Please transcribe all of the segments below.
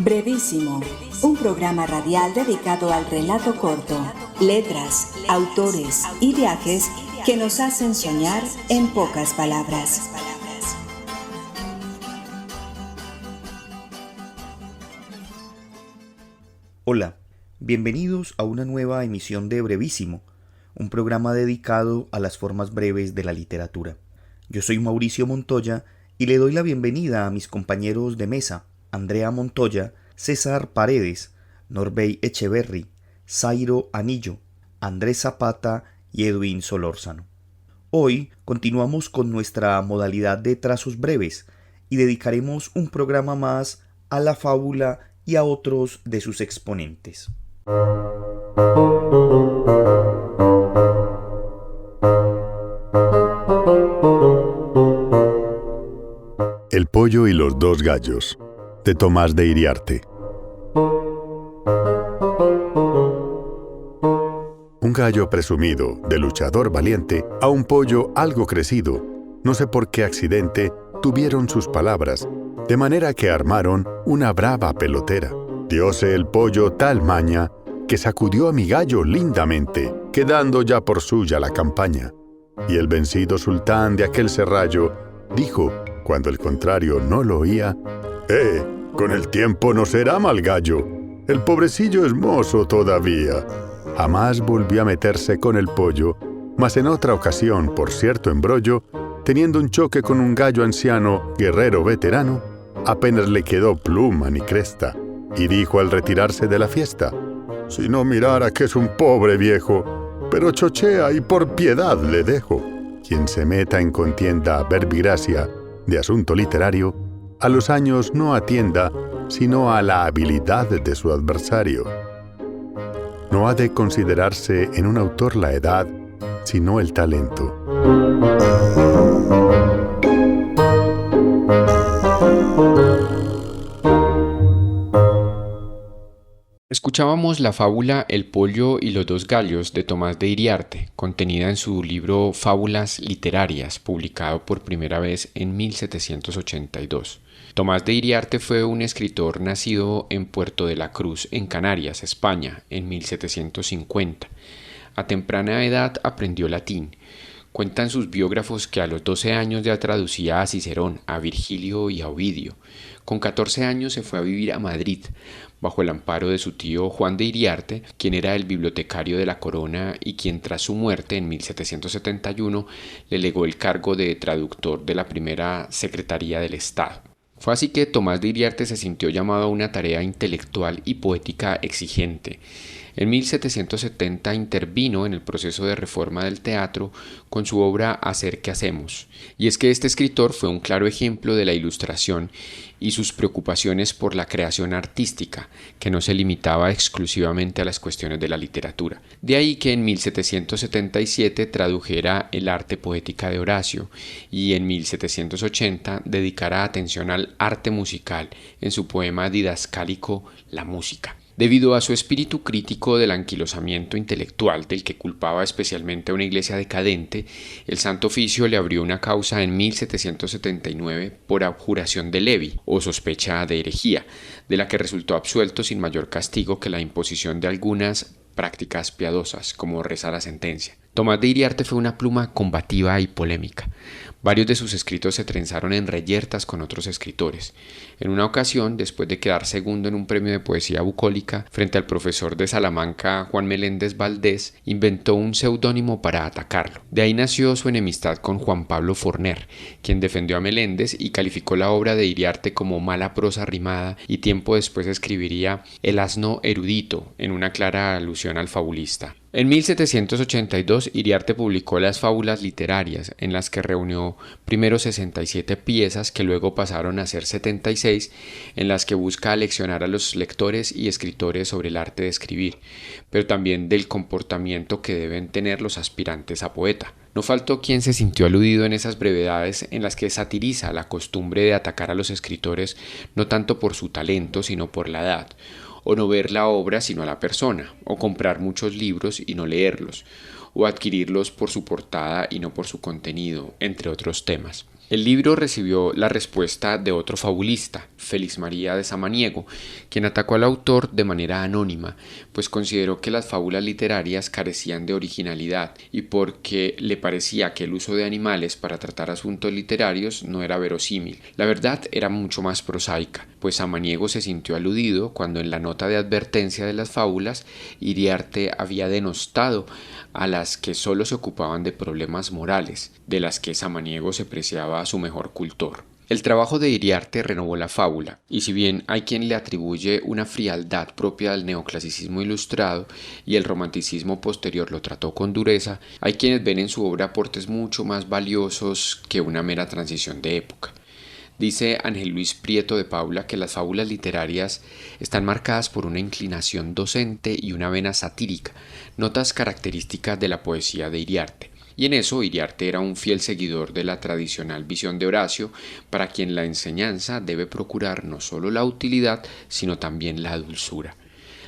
Brevísimo, un programa radial dedicado al relato corto, letras, autores y viajes que nos hacen soñar en pocas palabras. Hola, bienvenidos a una nueva emisión de Brevísimo, un programa dedicado a las formas breves de la literatura. Yo soy Mauricio Montoya y le doy la bienvenida a mis compañeros de mesa, Andrea Montoya, César Paredes, Norbey Echeverry, Zairo Anillo, Andrés Zapata y Edwin Solórzano. Hoy continuamos con nuestra modalidad de trazos breves y dedicaremos un programa más a la fábula y a otros de sus exponentes. El pollo y los dos gallos, de Tomás de Iriarte. Un gallo presumido, de luchador valiente, a un pollo algo crecido, no sé por qué accidente, tuvieron sus palabras, de manera que armaron una brava pelotera. Dióse el pollo tal maña, que sacudió a mi gallo lindamente, quedando ya por suya la campaña. Y el vencido sultán de aquel serrallo dijo, cuando el contrario no lo oía: con el tiempo no será mal gallo, el pobrecillo es mozo todavía. Jamás volvió a meterse con el pollo, mas en otra ocasión, por cierto embrollo, teniendo un choque con un gallo anciano, guerrero veterano, apenas le quedó pluma ni cresta, y dijo al retirarse de la fiesta: si no mirara que es un pobre viejo, pero chochea y por piedad le dejo. Quien se meta en contienda verbigracia de asunto literario, a los años no atienda, sino a la habilidad de su adversario. No ha de considerarse en un autor la edad, sino el talento. Escuchábamos la fábula El pollo y los dos gallos de Tomás de Iriarte, contenida en su libro Fábulas literarias, publicado por primera vez en 1782. Tomás de Iriarte fue un escritor nacido en Puerto de la Cruz, en Canarias, España, en 1750. A temprana edad aprendió latín. Cuentan sus biógrafos que a los 12 años ya traducía a Cicerón, a Virgilio y a Ovidio. Con 14 años se fue a vivir a Madrid, bajo el amparo de su tío Juan de Iriarte, quien era el bibliotecario de la corona y quien tras su muerte en 1771 le legó el cargo de traductor de la primera Secretaría del Estado. Fue así que Tomás de Iriarte se sintió llamado a una tarea intelectual y poética exigente. En 1770 intervino en el proceso de reforma del teatro con su obra Hacer que hacemos. Y es que este escritor fue un claro ejemplo de la Ilustración y sus preocupaciones por la creación artística, que no se limitaba exclusivamente a las cuestiones de la literatura. De ahí que en 1777 tradujera el Arte Poética de Horacio y en 1780 dedicara atención al arte musical en su poema didascálico La música. Debido a su espíritu crítico del anquilosamiento intelectual del que culpaba especialmente a una iglesia decadente, el Santo Oficio le abrió una causa en 1779 por abjuración de levi o sospecha de herejía, de la que resultó absuelto sin mayor castigo que la imposición de algunas prácticas piadosas, como rezar a sentencia. Tomás de Iriarte fue una pluma combativa y polémica. Varios de sus escritos se trenzaron en reyertas con otros escritores. En una ocasión, después de quedar segundo en un premio de poesía bucólica frente al profesor de Salamanca Juan Meléndez Valdés, inventó un seudónimo para atacarlo. De ahí nació su enemistad con Juan Pablo Forner, quien defendió a Meléndez y calificó la obra de Iriarte como mala prosa rimada, y tiempo después escribiría El asno erudito, en una clara alusión al fabulista. En 1782 Iriarte publicó las Fábulas literarias, en las que reunió primero 67 piezas que luego pasaron a ser 76, en las que busca aleccionar a los lectores y escritores sobre el arte de escribir, pero también del comportamiento que deben tener los aspirantes a poeta. No faltó quien se sintió aludido en esas brevedades en las que satiriza la costumbre de atacar a los escritores no tanto por su talento sino por la edad, o no ver la obra sino a la persona, o comprar muchos libros y no leerlos, o adquirirlos por su portada y no por su contenido, entre otros temas. El libro recibió la respuesta de otro fabulista, Félix María de Samaniego, quien atacó al autor de manera anónima, pues consideró que las fábulas literarias carecían de originalidad y porque le parecía que el uso de animales para tratar asuntos literarios no era verosímil. La verdad era mucho más prosaica, pues Samaniego se sintió aludido cuando en la nota de advertencia de las fábulas Iriarte había denostado a las que solo se ocupaban de problemas morales, de las que Samaniego se preciaba a su mejor cultor. El trabajo de Iriarte renovó la fábula, y si bien hay quien le atribuye una frialdad propia del neoclasicismo ilustrado y el romanticismo posterior lo trató con dureza, hay quienes ven en su obra aportes mucho más valiosos que una mera transición de época. Dice Ángel Luis Prieto de Paula que las fábulas literarias están marcadas por una inclinación docente y una vena satírica, notas características de la poesía de Iriarte. Y en eso Iriarte era un fiel seguidor de la tradicional visión de Horacio, para quien la enseñanza debe procurar no solo la utilidad, sino también la dulzura.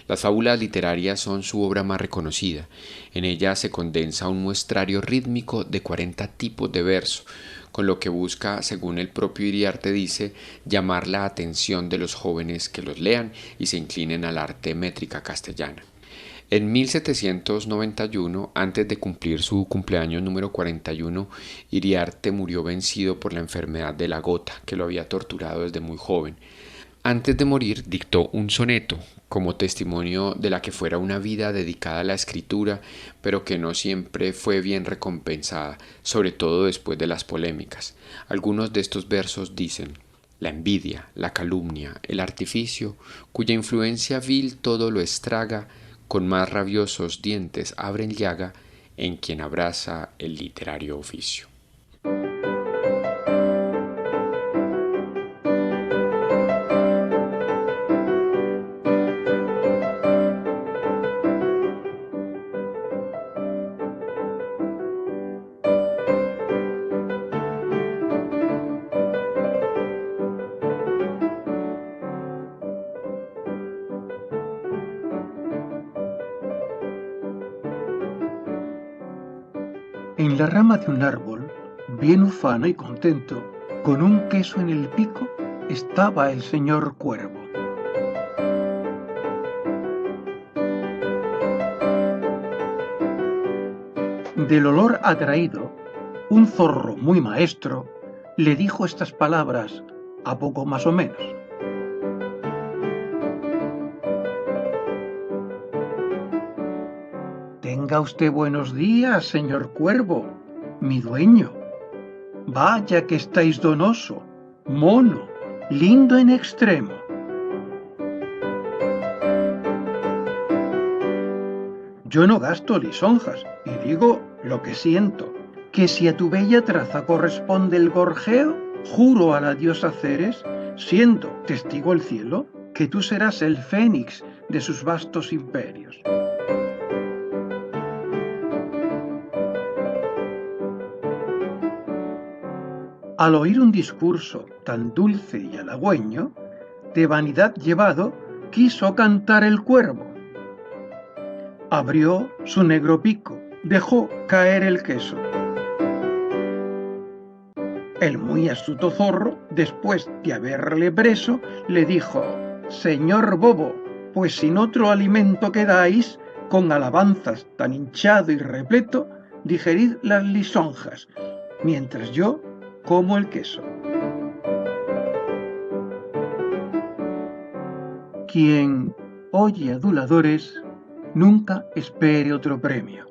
Las fábulas literarias son su obra más reconocida. En ellas se condensa un muestrario rítmico de 40 tipos de verso, con lo que busca, según el propio Iriarte dice, llamar la atención de los jóvenes que los lean y se inclinen al arte métrica castellana. En 1791, antes de cumplir su cumpleaños número 41, Iriarte murió vencido por la enfermedad de la gota, que lo había torturado desde muy joven. Antes de morir dictó un soneto, como testimonio de la que fuera una vida dedicada a la escritura, pero que no siempre fue bien recompensada, sobre todo después de las polémicas. Algunos de estos versos dicen: la envidia, la calumnia, el artificio, cuya influencia vil todo lo estraga, con más rabiosos dientes abren llaga en quien abraza el literario oficio. En la rama de un árbol, bien ufano y contento, con un queso en el pico, estaba el señor Cuervo. Del olor atraído, un zorro muy maestro le dijo estas palabras, a poco más o menos: Tenga usted buenos días, señor Cuervo, mi dueño. Vaya que estáis donoso, mono, lindo en extremo. Yo no gasto lisonjas y digo lo que siento, que si a tu bella traza corresponde el gorjeo, juro a la diosa Ceres, siendo testigo el cielo, que tú serás el fénix de sus vastos imperios. Al oír un discurso tan dulce y halagüeño, de vanidad llevado, quiso cantar el cuervo. Abrió su negro pico, dejó caer el queso. El muy astuto zorro, después de haberle preso, le dijo: Señor bobo, pues sin otro alimento quedáis, con alabanzas tan hinchado y repleto, digerid las lisonjas, mientras yo como el queso. Quien oye aduladores, nunca espere otro premio.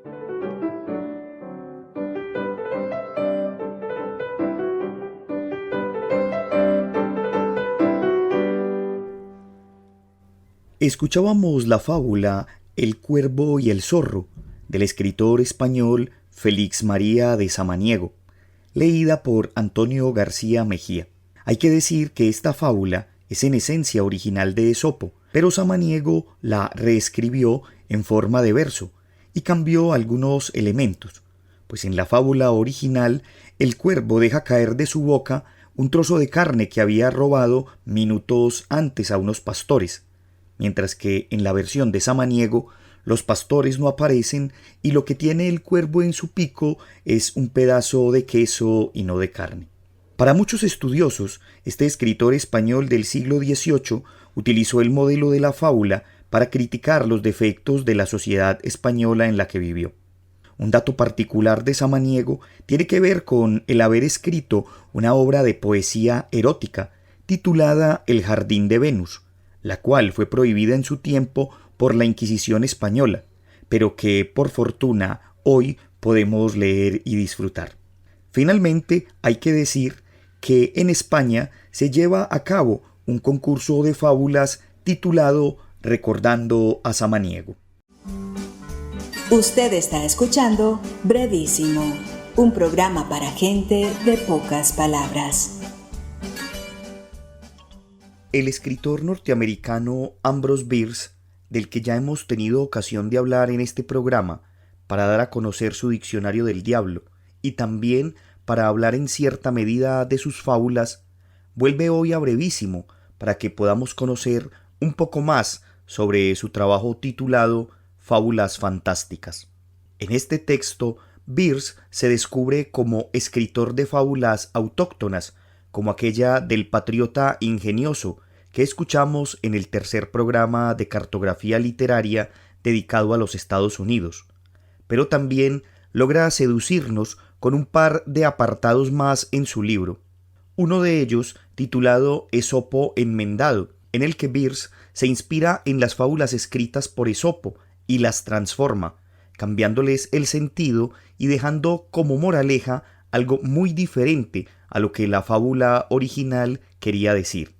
Escuchábamos la fábula El cuervo y el zorro, del escritor español Félix María de Samaniego, leída por Antonio García Mejía. Hay que decir que esta fábula es en esencia original de Esopo, pero Samaniego la reescribió en forma de verso y cambió algunos elementos, pues en la fábula original el cuervo deja caer de su boca un trozo de carne que había robado minutos antes a unos pastores, mientras que en la versión de Samaniego los pastores no aparecen y lo que tiene el cuervo en su pico es un pedazo de queso y no de carne. Para muchos estudiosos, este escritor español del siglo XVIII utilizó el modelo de la fábula para criticar los defectos de la sociedad española en la que vivió. Un dato particular de Samaniego tiene que ver con el haber escrito una obra de poesía erótica titulada El Jardín de Venus, la cual fue prohibida en su tiempo por la Inquisición española, pero que, por fortuna, hoy podemos leer y disfrutar. Finalmente, hay que decir que en España se lleva a cabo un concurso de fábulas titulado Recordando a Samaniego. Usted está escuchando Brevísimo, un programa para gente de pocas palabras. El escritor norteamericano Ambrose Bierce, del que ya hemos tenido ocasión de hablar en este programa, para dar a conocer su diccionario del diablo y también para hablar en cierta medida de sus fábulas, vuelve hoy a Brevísimo para que podamos conocer un poco más sobre su trabajo titulado Fábulas fantásticas. En este texto, Bierce se descubre como escritor de fábulas autóctonas, como aquella del patriota ingenioso que escuchamos en el tercer programa de cartografía literaria dedicado a los Estados Unidos, pero también logra seducirnos con un par de apartados más en su libro. Uno de ellos, titulado Esopo enmendado, en el que Bierce se inspira en las fábulas escritas por Esopo y las transforma, cambiándoles el sentido y dejando como moraleja algo muy diferente a lo que la fábula original quería decir.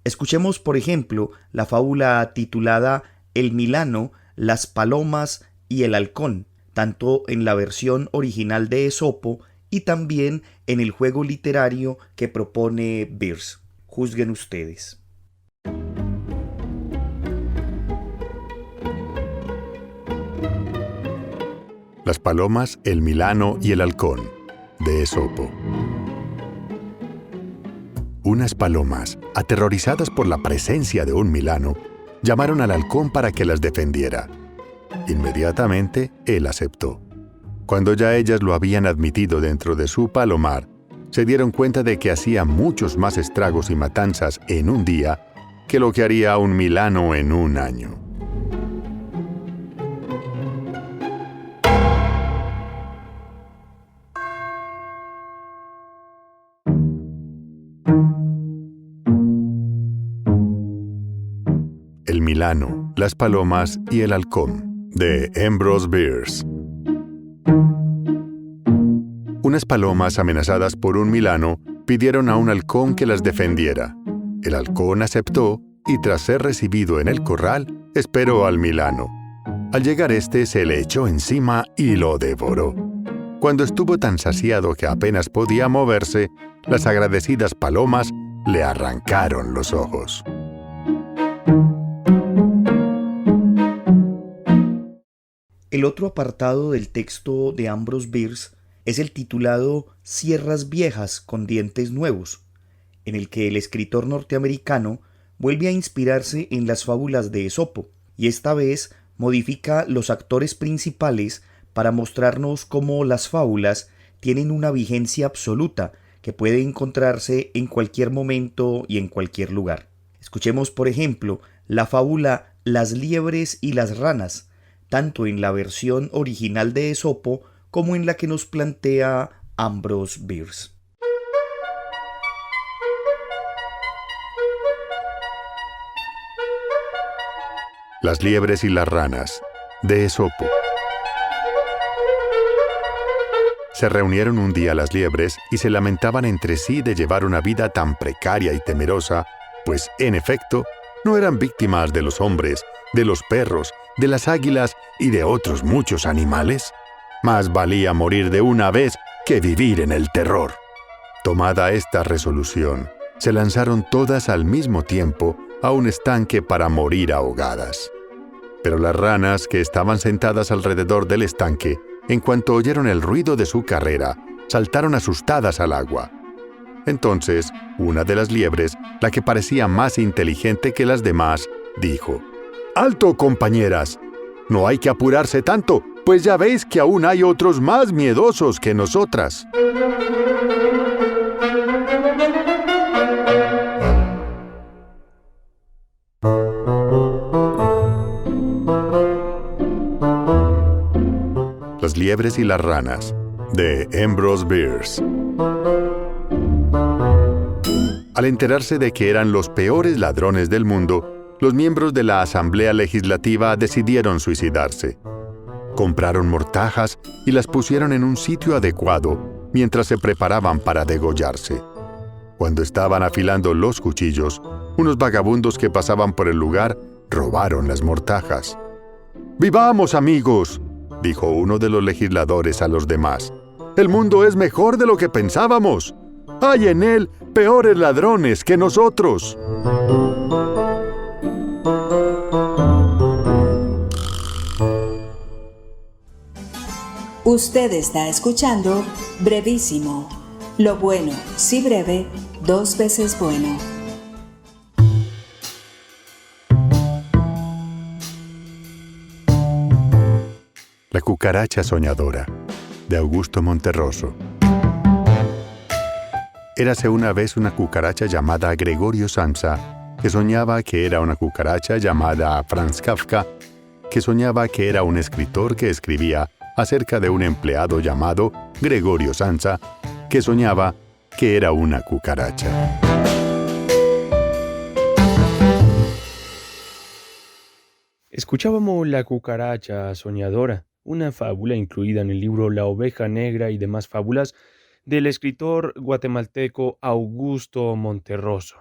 Escuchemos, por ejemplo, la fábula titulada El Milano, las palomas y el halcón, tanto en la versión original de Esopo y también en el juego literario que propone Bierce. Juzguen ustedes. Las palomas, el Milano y el halcón, de Esopo. Unas palomas, aterrorizadas por la presencia de un Milano, llamaron al halcón para que las defendiera. Inmediatamente, él aceptó. Cuando ya ellas lo habían admitido dentro de su palomar, se dieron cuenta de que hacía muchos más estragos y matanzas en un día que lo que haría un Milano en un año. El Milano, las palomas y el halcón, de Ambrose Bierce. Unas palomas amenazadas por un Milano pidieron a un halcón que las defendiera. El halcón aceptó y tras ser recibido en el corral, esperó al Milano. Al llegar este se le echó encima y lo devoró. Cuando estuvo tan saciado que apenas podía moverse, las agradecidas palomas le arrancaron los ojos. El otro apartado del texto de Ambrose Bierce es el titulado Sierras viejas con dientes nuevos, en el que el escritor norteamericano vuelve a inspirarse en las fábulas de Esopo, y esta vez modifica los actores principales para mostrarnos cómo las fábulas tienen una vigencia absoluta que puede encontrarse en cualquier momento y en cualquier lugar. Escuchemos, por ejemplo, la fábula Las liebres y las ranas, tanto en la versión original de Esopo como en la que nos plantea Ambrose Bierce. Las liebres y las ranas, de Esopo. Se reunieron un día las liebres y se lamentaban entre sí de llevar una vida tan precaria y temerosa, pues, en efecto, no eran víctimas de los hombres, de los perros, de las águilas y de otros muchos animales. Más valía morir de una vez que vivir en el terror. Tomada esta resolución, se lanzaron todas al mismo tiempo a un estanque para morir ahogadas. Pero las ranas que estaban sentadas alrededor del estanque, en cuanto oyeron el ruido de su carrera, saltaron asustadas al agua. Entonces, una de las liebres, la que parecía más inteligente que las demás, dijo: «¡Alto, compañeras! No hay que apurarse tanto, pues ya veis que aún hay otros más miedosos que nosotras». las liebres y las ranas, de Ambrose Bierce. Al enterarse de que eran los peores ladrones del mundo, los miembros de la Asamblea Legislativa decidieron suicidarse. Compraron mortajas y las pusieron en un sitio adecuado mientras se preparaban para degollarse. Cuando estaban afilando los cuchillos, unos vagabundos que pasaban por el lugar robaron las mortajas. «¡Vivamos, amigos!», dijo uno de los legisladores a los demás. «El mundo es mejor de lo que pensábamos. Hay en él peores ladrones que nosotros». Usted está escuchando Brevísimo. Lo bueno, si breve, 2 veces bueno. La cucaracha soñadora, de Augusto Monterroso. Érase una vez una cucaracha llamada Gregorio Samsa, que soñaba que era una cucaracha llamada Franz Kafka, que soñaba que era un escritor que escribía acerca de un empleado llamado Gregorio Samsa, que soñaba que era una cucaracha. Escuchábamos La cucaracha soñadora, una fábula incluida en el libro La oveja negra y demás fábulas del escritor guatemalteco Augusto Monterroso.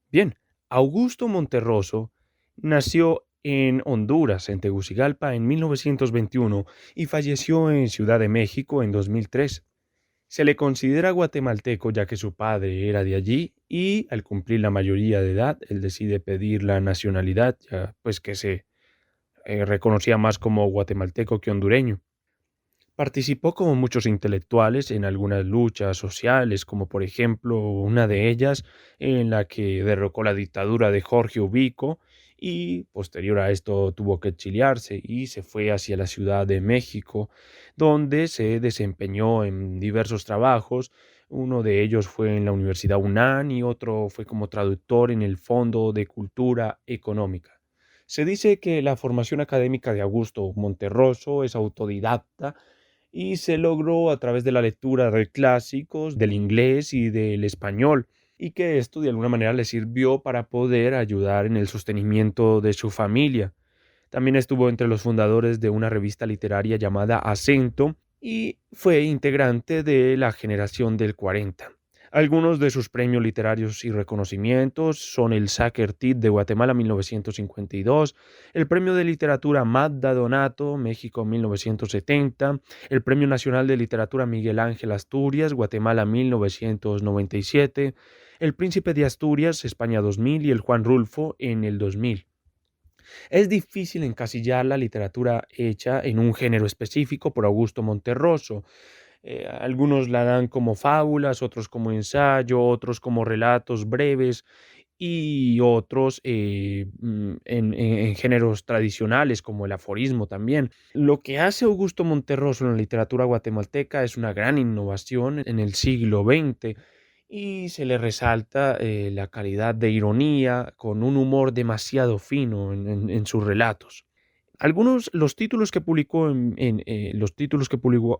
Bien, Augusto Monterroso nació en Honduras, en Tegucigalpa, en 1921 y falleció en Ciudad de México en 2003. Se le considera guatemalteco ya que su padre era de allí y al cumplir la mayoría de edad, él decide pedir la nacionalidad, ya pues que se reconocía más como guatemalteco que hondureño. Participó como muchos intelectuales en algunas luchas sociales, como por ejemplo una de ellas en la que derrocó la dictadura de Jorge Ubico y posterior a esto tuvo que exiliarse y se fue hacia la Ciudad de México, donde se desempeñó en diversos trabajos. Uno de ellos fue en la Universidad UNAM y otro fue como traductor en el Fondo de Cultura Económica. Se dice que la formación académica de Augusto Monterroso es autodidacta y se logró a través de la lectura de clásicos, del inglés y del español, y que esto de alguna manera le sirvió para poder ayudar en el sostenimiento de su familia. También estuvo entre los fundadores de una revista literaria llamada Acento y fue integrante de la generación del 40. Algunos de sus premios literarios y reconocimientos son el Saker-Tit de Guatemala 1952, el Premio de Literatura Magda Donato, México 1970, el Premio Nacional de Literatura Miguel Ángel Asturias, Guatemala 1997, el Príncipe de Asturias, España 2000 y el Juan Rulfo en el 2000. Es difícil encasillar la literatura hecha en un género específico por Augusto Monterroso. Algunos la dan como fábulas, otros como ensayo, otros como relatos breves y otros en géneros tradicionales como el aforismo también. Lo que hace Augusto Monterroso en la literatura guatemalteca es una gran innovación en el siglo XX y se le resalta la calidad de ironía con un humor demasiado fino en sus relatos. Los títulos que publicó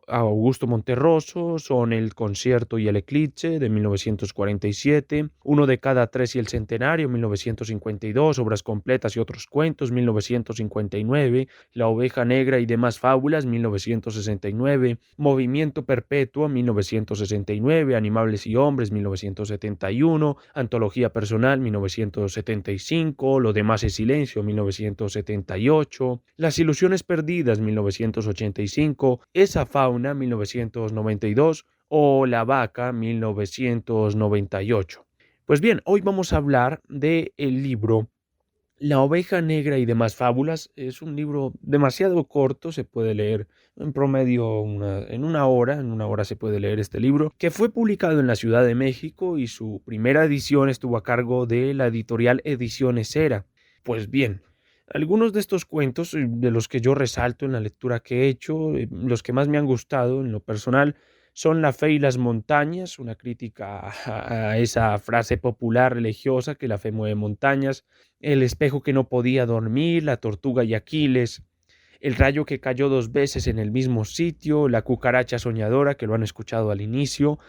Augusto Monterroso son El concierto y el eclipse de 1947, Uno de cada tres y el centenario 1952, Obras completas y otros cuentos 1959, La oveja negra y demás fábulas 1969, Movimiento perpetuo 1969, Animales y hombres 1971, Antología personal 1975, Lo demás es silencio 1978, Las ilusiones perdidas 1985, Esa fauna 1992 o La vaca 1998. Pues bien, hoy vamos a hablar del libro La oveja negra y demás fábulas. Es un libro demasiado corto, se puede leer en promedio en una hora se puede leer este libro, que fue publicado en la Ciudad de México y su primera edición estuvo a cargo de la editorial Ediciones Era. Pues bien, algunos de estos cuentos, de los que yo resalto en la lectura que he hecho, los que más me han gustado en lo personal, son La fe y las montañas, una crítica a esa frase popular religiosa que la fe mueve montañas, El espejo que no podía dormir, La tortuga y Aquiles, el rayo que cayó 2 veces en el mismo sitio, la cucaracha soñadora, que lo han escuchado al inicio,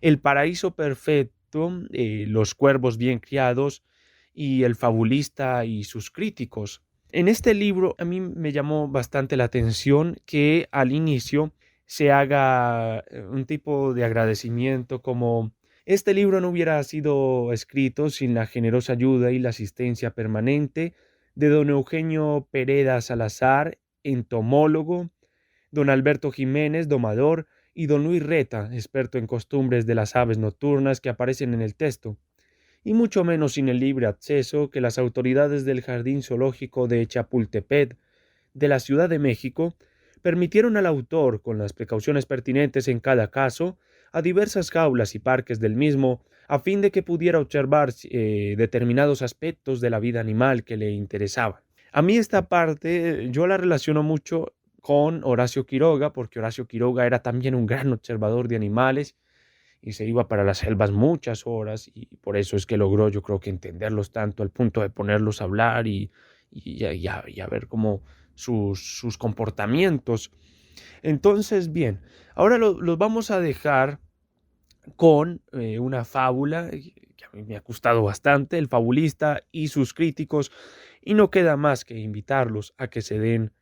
el paraíso perfecto, los cuervos bien criados y el fabulista y sus críticos. En este libro a mí me llamó bastante la atención que al inicio se haga un tipo de agradecimiento como este libro no hubiera sido escrito sin la generosa ayuda y la asistencia permanente de don Eugenio Pereda Salazar, entomólogo, don Alberto Jiménez, domador, y don Luis Reta, experto en costumbres de las aves nocturnas que aparecen en el texto, y mucho menos sin el libre acceso que las autoridades del Jardín Zoológico de Chapultepec de la Ciudad de México permitieron al autor, con las precauciones pertinentes en cada caso, a diversas jaulas y parques del mismo, a fin de que pudiera observar determinados aspectos de la vida animal que le interesaban. A mí esta parte yo la relaciono mucho con Horacio Quiroga, porque Horacio Quiroga era también un gran observador de animales y se iba para las selvas muchas horas y por eso es que logró, yo creo que entenderlos tanto al punto de ponerlos a hablar y a ver cómo sus comportamientos. Entonces, bien, ahora los vamos a dejar con una fábula que a mí me ha gustado bastante, El fabulista y sus críticos, y no queda más que invitarlos a que se den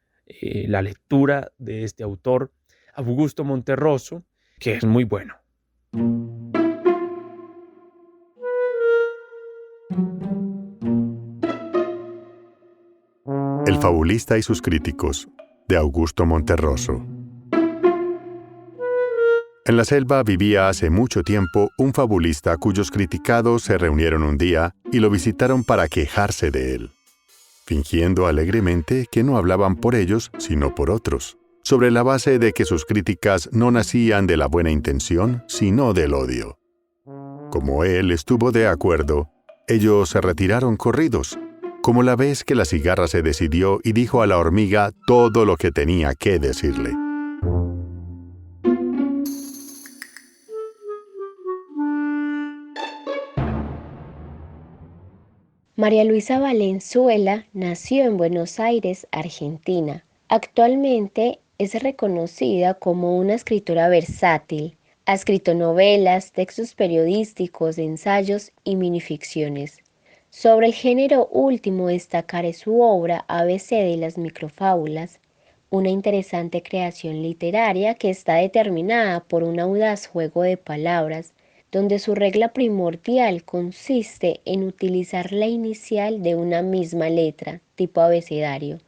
la lectura de este autor, Augusto Monterroso, que es muy bueno. El fabulista y sus críticos, de Augusto Monterroso. En la selva vivía hace mucho tiempo un fabulista cuyos criticados se reunieron un día y lo visitaron para quejarse de él, fingiendo alegremente que no hablaban por ellos, sino por otros, sobre la base de que sus críticas no nacían de la buena intención, sino del odio. Como él estuvo de acuerdo, ellos se retiraron corridos, como la vez que la cigarra se decidió y dijo a la hormiga todo lo que tenía que decirle. María Luisa Valenzuela nació en Buenos Aires, Argentina. Actualmente es reconocida como una escritora versátil. Ha escrito novelas, textos periodísticos, ensayos y minificciones. Sobre el género último destacaré su obra ABC de las microfábulas, una interesante creación literaria que está determinada por un audaz juego de palabras, donde su regla primordial consiste en utilizar la inicial de una misma letra, tipo abecedario.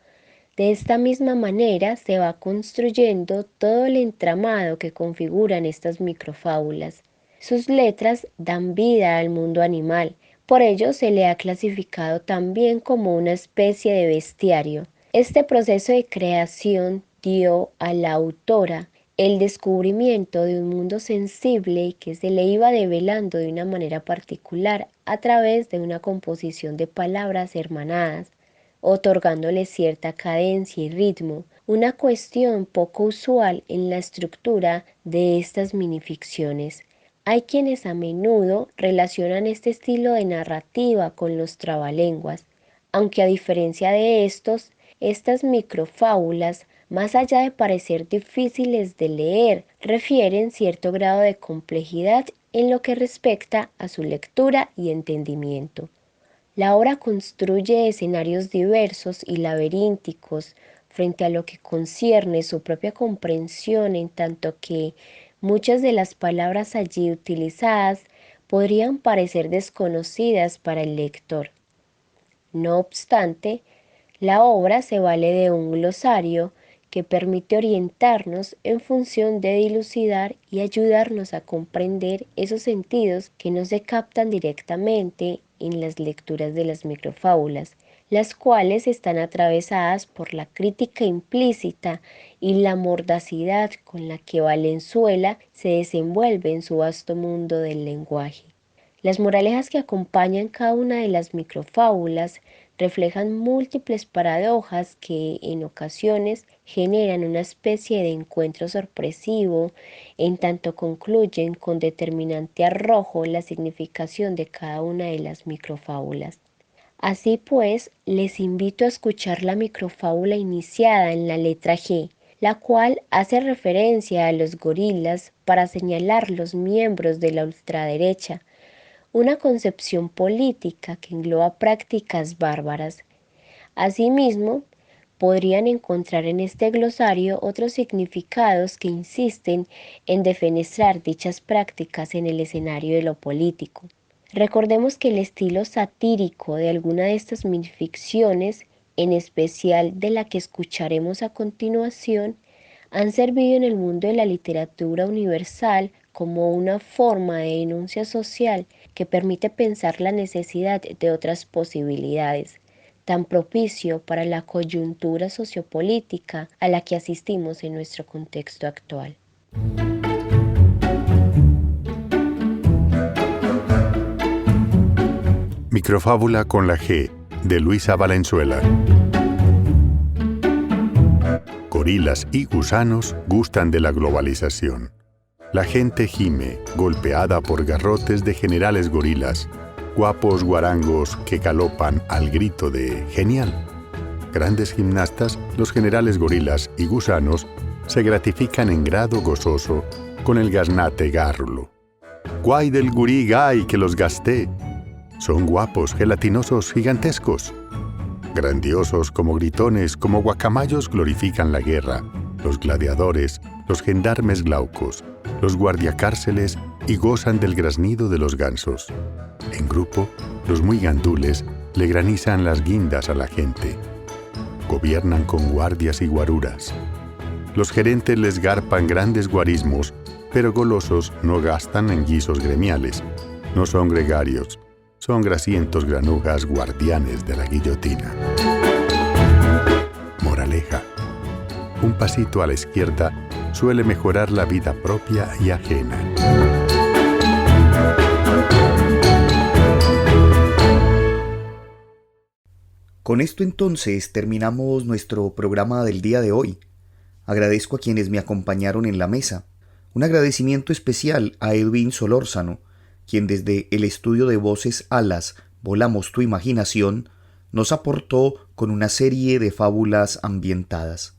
De esta misma manera se va construyendo todo el entramado que configuran estas microfábulas. Sus letras dan vida al mundo animal, por ello se le ha clasificado también como una especie de bestiario. Este proceso de creación dio a la autora el descubrimiento de un mundo sensible que se le iba develando de una manera particular a través de una composición de palabras hermanadas, otorgándole cierta cadencia y ritmo, una cuestión poco usual en la estructura de estas minificciones. Hay quienes a menudo relacionan este estilo de narrativa con los trabalenguas, aunque a diferencia de estos, estas microfábulas, más allá de parecer difíciles de leer, refieren cierto grado de complejidad en lo que respecta a su lectura y entendimiento. La obra construye escenarios diversos y laberínticos frente a lo que concierne su propia comprensión, en tanto que muchas de las palabras allí utilizadas podrían parecer desconocidas para el lector. No obstante, la obra se vale de un glosario que permite orientarnos en función de dilucidar y ayudarnos a comprender esos sentidos que no se captan directamente en las lecturas de las microfábulas, las cuales están atravesadas por la crítica implícita y la mordacidad con la que Valenzuela se desenvuelve en su vasto mundo del lenguaje. Las moralejas que acompañan cada una de las microfábulas reflejan múltiples paradojas que en ocasiones generan una especie de encuentro sorpresivo, en tanto concluyen con determinante arrojo la significación de cada una de las microfábulas. Así pues, les invito a escuchar la microfábula iniciada en la letra G, la cual hace referencia a los gorilas para señalar los miembros de la ultraderecha, una concepción política que engloba prácticas bárbaras. Asimismo, podrían encontrar en este glosario otros significados que insisten en defenestrar dichas prácticas en el escenario de lo político. Recordemos que el estilo satírico de alguna de estas minificciones, en especial de la que escucharemos a continuación, han servido en el mundo de la literatura universal como una forma de denuncia social que permite pensar la necesidad de otras posibilidades, tan propicio para la coyuntura sociopolítica a la que asistimos en nuestro contexto actual. Microfábula con la G, de Luisa Valenzuela. Gorilas y gusanos gustan de la globalización. La gente gime, golpeada por garrotes de generales gorilas, guapos guarangos que galopan al grito de ¡genial! Grandes gimnastas, los generales gorilas y gusanos se gratifican en grado gozoso con el gaznate gárrulo. ¡Guay del gurí gay que los gasté! Son guapos, gelatinosos, gigantescos. Grandiosos como gritones, como guacamayos glorifican la guerra, los gladiadores, los gendarmes glaucos, los guardiacárceles y gozan del graznido de los gansos. En grupo, los muy gandules le granizan las guindas a la gente. Gobiernan con guardias y guaruras. Los gerentes les garpan grandes guarismos, pero golosos no gastan en guisos gremiales. No son gregarios. Son grasientos granujas guardianes de la guillotina. Moraleja. Un pasito a la izquierda suele mejorar la vida propia y ajena. Con esto entonces terminamos nuestro programa del día de hoy. Agradezco a quienes me acompañaron en la mesa. Un agradecimiento especial a Edwin Solórzano, quien desde el estudio de voces Alas, Volamos tu imaginación, nos aportó con una serie de fábulas ambientadas.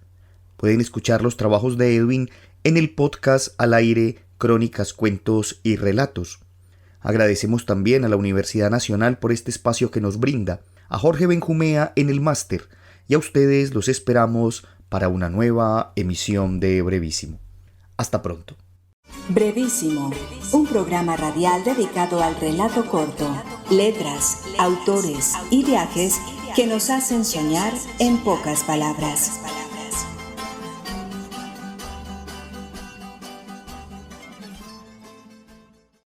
Pueden escuchar los trabajos de Edwin en el podcast Al Aire, Crónicas, Cuentos y Relatos. Agradecemos también a la Universidad Nacional por este espacio que nos brinda, a Jorge Benjumea en el máster, y a ustedes los esperamos para una nueva emisión de Brevísimo. Hasta pronto. Brevísimo, un programa radial dedicado al relato corto, letras, autores y viajes que nos hacen soñar en pocas palabras.